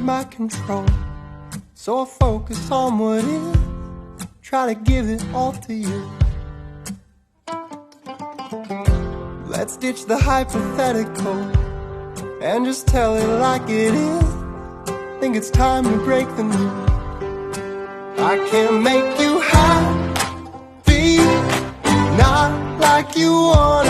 my control. So I focus on what is, try to give it all to you. Let's ditch the hypothetical and just tell it like it is. Think it's time to break the news. I can make you happy, not like you want